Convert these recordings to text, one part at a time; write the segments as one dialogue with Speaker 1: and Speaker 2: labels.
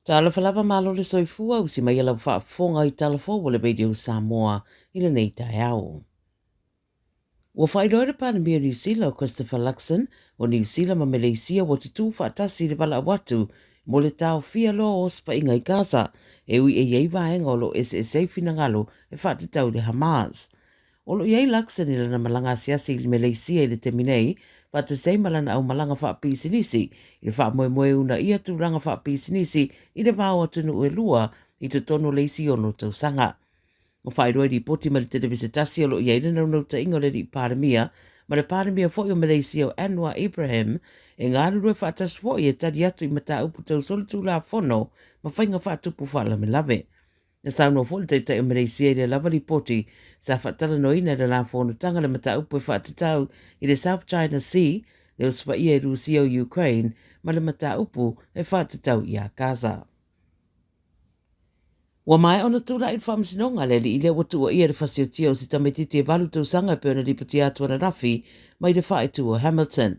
Speaker 1: Tala falava malo le soifua usi mai ala whaafonga I talafo wale radio Samoa I le nei tai au. Ua whairoere pana mea New Zealand o Christopher Luxon o New Zealand ma Malaysia wa tutu whaatasi le wala watu mo le tau fia lo o spa inga I Gaza e ui e iei vaenga o lo SSA fina ngalo e whaatatau le Hamas. O lo iei Luxon ila na malanga siasi I Malaysia I le teminei whaatasei malana au malanga whaapisinisi I le whaamoemoe una ia tūranga whaapisinisi I le vāo atunu ue lua I te tono leisi ono tausanga. O whaeroe di poti ma le televisitasi o lo iei na nau ta ingo le di paramia ma le paramia fo I o Malaysia o Anwar Ibrahim e ngā rurue whaatas fo I e tadi atu I mata upu tau soli tū la whono ma whainga whaatupu whaalame lave. Na sauno fo le teitai o Malaysia I le lava li poti sa whaatala no ina le la whono tanga le mata upu e whaatatau I le South China Sea le uspa I e Rusia o Ukraine ma le mata upu e whaatatau I a Gaza. Wa mai ona tūra I whaamsinonga le li ile watu o ia le whasiotia o si tametiti e walu tausanga e peona lipati atua na rafi mai le whae tu o Hamilton.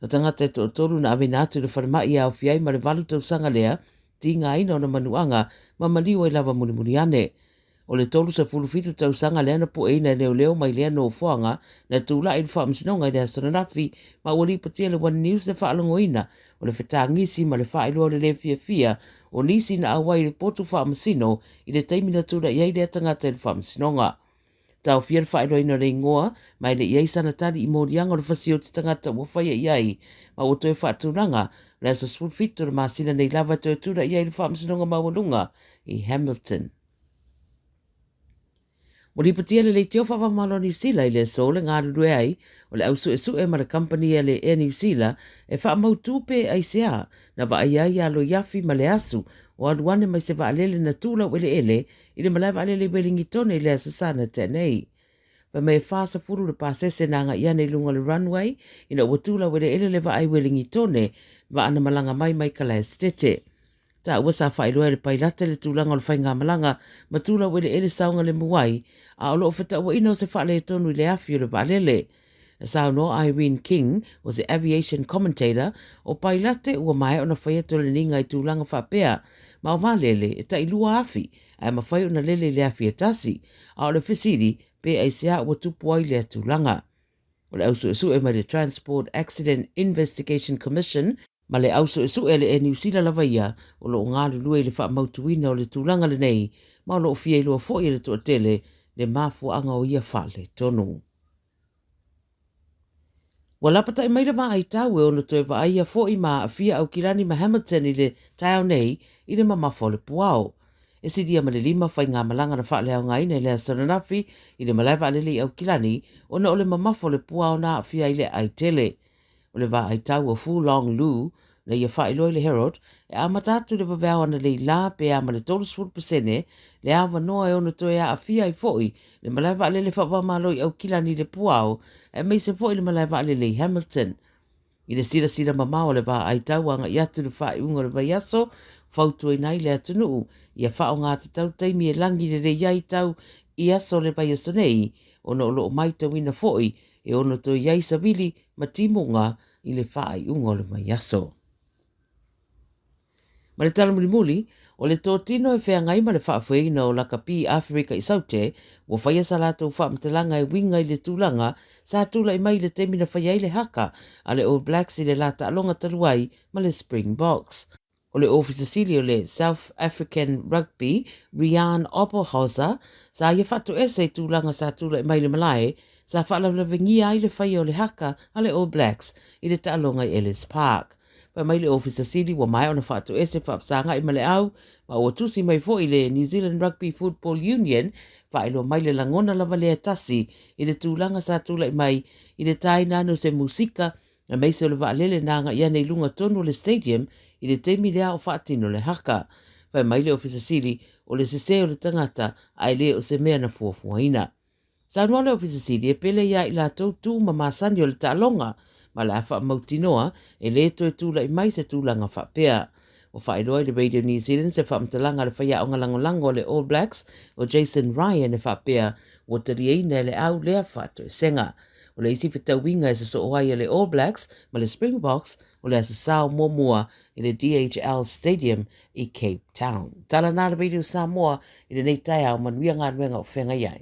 Speaker 1: O tangata e to toru na ave natu le wharamai au fiai ma le walu tausanga lea ti ngā ina o na manuanga ma maliwa I lava muni ane. O le tolu sa fulufitu tausanga lea na po eina leo leo mai lea no fuanga na tūla I le whaamsinonga I le astona rafi ma ua lipati le One News le whaalongoina o le whetangisi ma le whaeloa le fia o nisi na awai le potu whaamasino I le taimina tūra iei le tangata le whaamasinonga. Tau fia le whaeloina le ingoa mai le iei sana tali I morianga o le whasio te tangata ua whaia iei ma o toe whaatunanga le aso sfulfitu le masina nei lava toe tūra iei le whaamasinonga mawalunga I Hamilton. Mo ripatia le teo whawamalo New Zealand I le so le ngā rurue ai o le ausu e su e mara company le Air New Zealand e whaamautu pe ai sea na wa ai ai alo yafi ma le asu o aluane mai se waalele na tūla wele ele I le malai waalele Wellingtone I le asu sana tenei. Pa me whaasa furu le pasese na nga iane lunga le runway ina watula wele ele le wa ai Wellingtone wa ana malanga mai kala estete. Ta ua sa whairoa le pailata le tūlanga o le whainga malanga ma tūla wele ele saunga le muai a o loo wheta ua ino se whaale tonu I le afi o le waalele. Sao no Irene King was the aviation commentator o pailate ua mai o na whaiato le ninga I tūlanga whapea ma o waalele e ta ilua afi a ma whai o na lele le afi e tasi a o le whisiri pe ai sea ua tupu ai le tūlanga. O le ausu e su e mai le Transport Accident Investigation Commission ma le ausu e su e le e New Zealand lava ia o lo ngā lulue le wha mautuina o le tūlanga le nei ma o lo fia ilua fo I le tuatele le mafu anga o ia whale tonu. Wa lapata I mai le maa I tau e ono toe wa aia fo I maa a fia au kirani ma Hamilton I le tau nei I le mamafo le puao. E sidia ma le lima whai ngā malanga na whaale au ngai nei le asonanafi I le malai wale li au kirani o na o le mamafo le puao na a fia I le ai tele. O le wa ai tau o Fu Long Lu na ia whaeloi le Herald e a matatu le wawea ana le la pe a ma le 30% le a wanoa e ono toe a fia I foi le malai wale le whawamaloi au kilani le puao e mei se foi le malai wale le Hamilton. I le sira mamao le wa ai tau anga I atu le wha unga le vaiaso whautu e nai le atunu ia whao ngā te tau teimi e langi le iai tau I aso le vaiaso nei ono lo mai tau ina foi e ono to iai savili ma timunga I le whaai unga le vaiaso. Ma le talamuli o le tōtino e whea ngai ma le whaafueina o lakapi Afrika I saute, wa whaia sa lātou whaamtalanga e winga I le tūlanga, sa tūla I mai le temina whaia I le haka, a le All Blacks I le lata alonga taluai ma le Springboks. O le ofisa sili o le South African Rugby, Rian Oberhauser, sa ia whatu ese tūlanga sa tūla I mai le malae, sa whaalawlawengia I le whaia o le haka a le All Blacks I le talonga I Ellis Park. Pa mai le ofisa sili wa mai ona whatu ese whaapsanga I male au, ma o tusi mai fo I le New Zealand Rugby Football Union, whaelo mai le langona lava lea tasi I le tūlanga sa tūla I mai I le tai nano se musika, na mai se o le waalele nanga ia nei lunga tonu le stadium I le teimi lea o whaatino le haka. Pa mai le ofisa sili o le sese o le tangata ai le o se mea na fuafuaina. Sa anua le ofisa sili e pele ia I la tautu ma masani o le talonga, ma la wha mautinoa e le to e tūla I mai se tūlanga whapea. O whaeroa le Radio New Zealand se whaamtalanga le whaia o ngalangolango le All Blacks o Jason Ryan e whapea o tarieina le au lea whato e senga. o le isi fitauinga e se so oai le All Blacks ma le Springboks o le asa sao mua i le DHL Stadium i Cape Town. Tala nara video Samoa i le nei tai au manuia ngā nuenga o whenga iai.